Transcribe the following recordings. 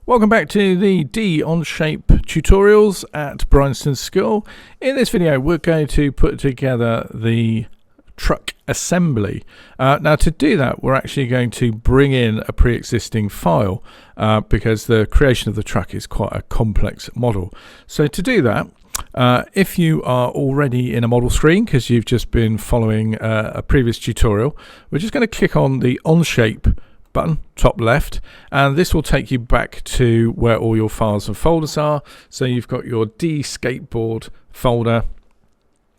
Welcome back to the D Onshape tutorials at Bryanston School. In this video we're going to put together the truck assembly. Now to do that we're actually going to bring in a pre-existing file because the creation of the truck is quite a complex model. So to do that, if you are already in a model screen because you've just been following a previous tutorial, we're just going to click on the Onshape button top left, and this will take you back to where all your files and folders are. So you've got your D Skateboard folder,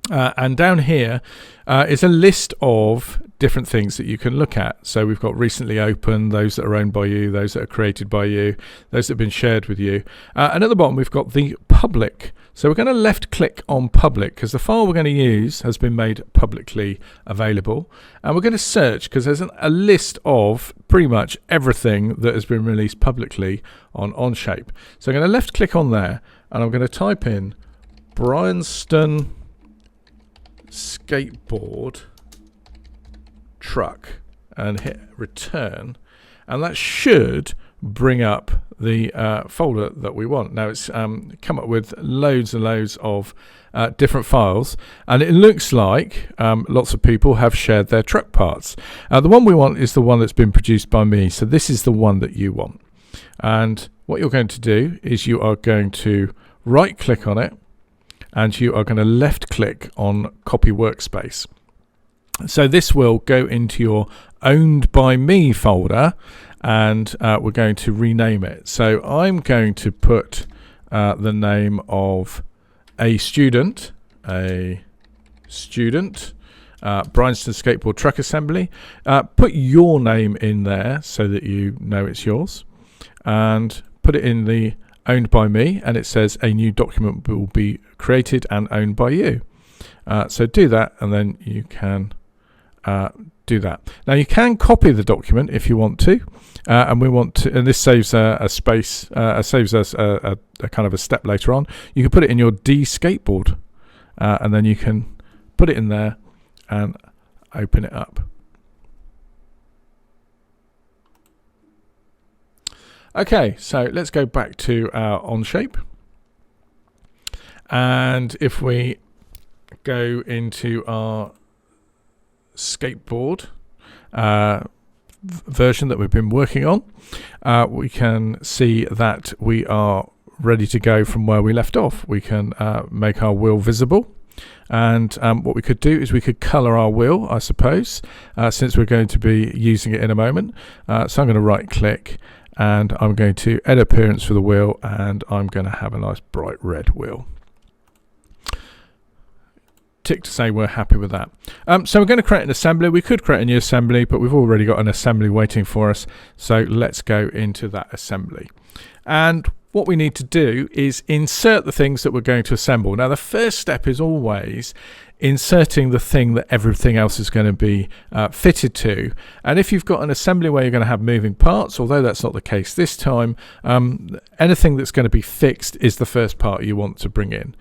and down here is a list of different things that you can look at. So we've got recently opened, those that are owned by you, those that are created by you, those that have been shared with you, and at the bottom we've got the public. So we're going to left click on public because the file we're going to use has been made publicly available, and we're going to search because there's a list of pretty much everything that has been released publicly on Onshape. So I'm going to left click on there and I'm going to type in Bryanston Skateboard Truck and hit return, and that should bring up the folder that we want. Now it's come up with loads and loads of different files, and it looks like lots of people have shared their truck parts. The one we want is the one that's been produced by me, so this is the one that you want. And what you're going to do is you are going to right click on it and you are going to left click on copy workspace. So this will go into your owned by me folder, and we're going to rename it. So I'm going to put the name of a student, Bryanston Skateboard Truck Assembly. Put your name in there so that you know it's yours, and put it in the owned by me, and it says a new document will be created and owned by you. So do that, and then you can do that. Now you can copy the document if you want to, and we want to, and this saves a space, saves us a kind of a step later on. You can put it in your D Skateboard, and then you can put it in there and open it up. Okay, so let's go back to our Onshape, and if we go into our skateboard version that we've been working on, we can see that we are ready to go from where we left off. We can make our wheel visible, and what we could do is we could color our wheel, I suppose, since we're going to be using it in a moment. So I'm going to right click and I'm going to edit appearance for the wheel, and I'm going to have a nice bright red wheel. Tick to say we're happy with that. So we're going to create an assembly. We could create a new assembly, but we've already got an assembly waiting for us. So let's go into that assembly. And what we need to do is insert the things that we're going to assemble. Now the first step is always inserting the thing that everything else is going to be fitted to. And if you've got an assembly where you're going to have moving parts, although that's not the case this time, anything that's going to be fixed is the first part you want to bring in.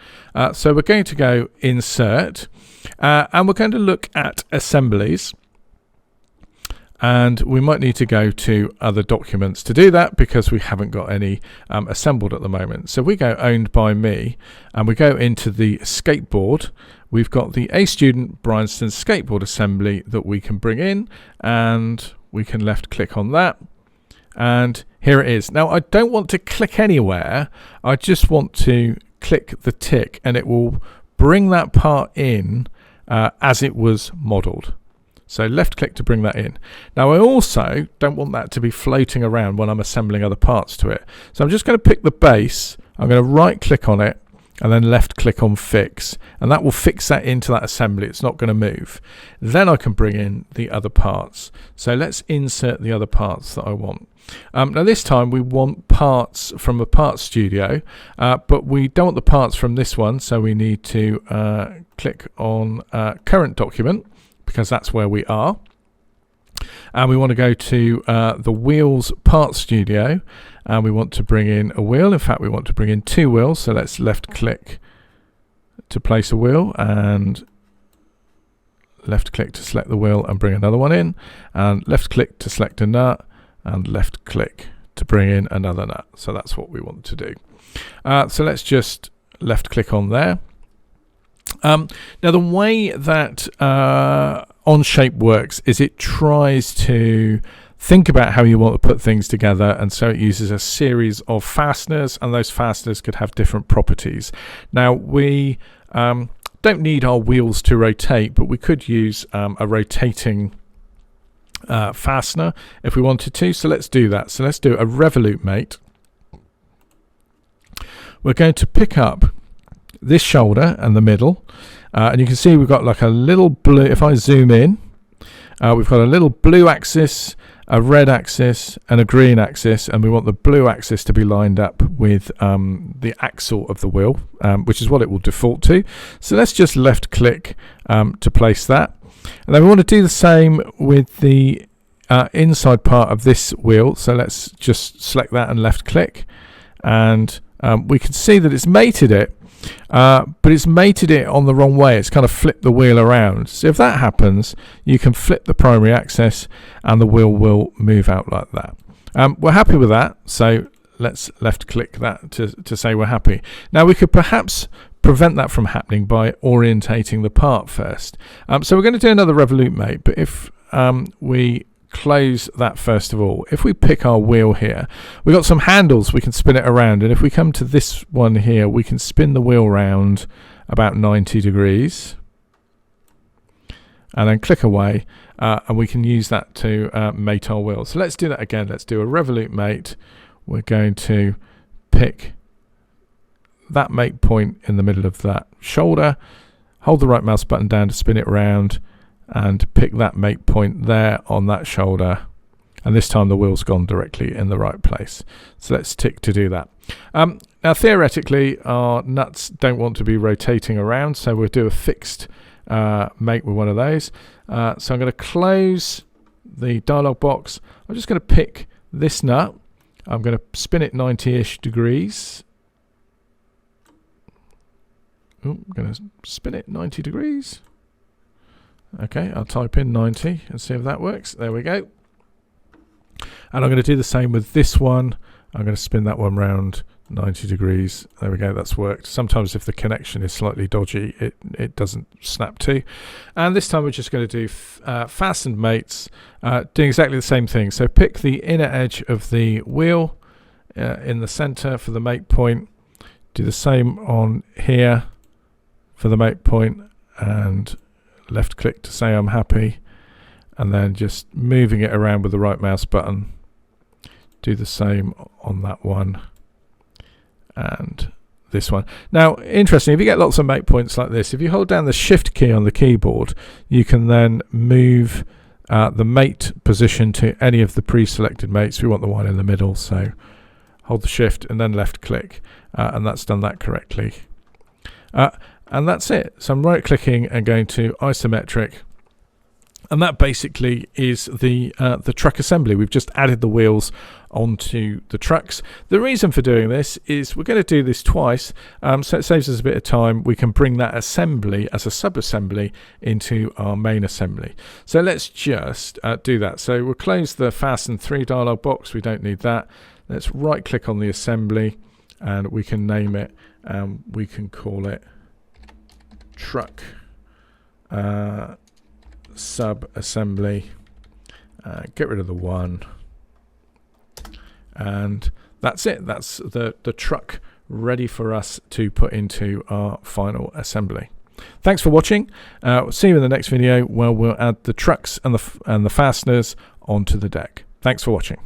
So we're going to go insert, and we're going to look at assemblies. And we might need to go to other documents to do that because we haven't got any assembled at the moment. So we go owned by me, and we go into the skateboard. We've got the A Student Bryanston Skateboard Assembly that we can bring in, and we can left click on that. And here it is. Now I don't want to click anywhere. I just want to click the tick, and it will bring that part in as it was modeled. So left click to bring that in. Now I also don't want that to be floating around when I'm assembling other parts to it. So I'm just going to pick the base, I'm going to right click on it, and then left click on fix, and that will fix that into that assembly. It's not going to move. Then I can bring in the other parts. So let's insert the other parts that I want. Now this time we want parts from a parts studio, but we don't want the parts from this one, so we need to click on current document, because that's where we are, and we want to go to the wheels part studio, and we want to bring in a wheel. In fact, we want to bring in two wheels, so let's left click to place a wheel, and left click to select the wheel and bring another one in, and left click to select a nut, and left click to bring in another nut. So that's what we want to do. So let's just left click on there. Now the way that Onshape works is it tries to think about how you want to put things together, and so it uses a series of fasteners, and those fasteners could have different properties. Now we don't need our wheels to rotate, but we could use a rotating fastener if we wanted to. So let's do that. So let's do a revolute mate. We're going to pick up this shoulder and the middle, and you can see we've got like a little blue. If I zoom in, we've got a little blue axis, a red axis and a green axis, and we want the blue axis to be lined up with the axle of the wheel, which is what it will default to. So let's just left click to place that, and then we want to do the same with the inside part of this wheel. So let's just select that and left click, and we can see that it's mated it, but it's mated it on the wrong way. It's kind of flipped the wheel around. So if that happens, you can flip the primary axis and the wheel will move out like that. We're happy with that, so let's left click that to say we're happy. Now we could perhaps prevent that from happening by orientating the part first. So we're going to do another revolute mate, but if we close that first of all, if we pick our wheel here, we've got some handles, we can spin it around, and if we come to this one here, we can spin the wheel round about 90 degrees and then click away, and we can use that to mate our wheel. So let's do that again. Let's do a revolute mate. We're going to pick that mate point in the middle of that shoulder, hold the right mouse button down to spin it around, and pick that mate point there on that shoulder, and this time the wheel's gone directly in the right place. So let's tick to do that. Now theoretically our nuts don't want to be rotating around, so we'll do a fixed mate with one of those. So I'm going to close the dialog box. I'm just going to pick this nut. I'm going to spin it 90-ish degrees. I'm going to spin it 90 degrees. Okay, I'll type in 90 and see if that works. There we go. And I'm going to do the same with this one. I'm going to spin that one round 90 degrees. There we go, that's worked. Sometimes if the connection is slightly dodgy, it doesn't snap to. And this time we're just going to do fastened mates, doing exactly the same thing. So pick the inner edge of the wheel in the center for the mate point. Do the same on here for the mate point, and left click to say I'm happy, and then just moving it around with the right mouse button. Do the same on that one and this one. Now interesting, if you get lots of mate points like this, if you hold down the shift key on the keyboard, you can then move the mate position to any of the pre-selected mates. We want the one in the middle, so hold the shift and then left click, and that's done that correctly. And that's it. So I'm right clicking and going to isometric, and that basically is the truck assembly. We've just added the wheels onto the trucks. The reason for doing this is we're going to do this twice, so it saves us a bit of time. We can bring that assembly as a sub-assembly into our main assembly. So let's just do that. So we'll close the Fasten 3 dialog box. We don't need that. Let's right click on the assembly, and we can name it. We can call it truck sub-assembly. Get rid of the one, and that's it. That's the truck ready for us to put into our final assembly. Thanks for watching. See you in the next video where we'll add the trucks and the fasteners onto the deck. Thanks for watching.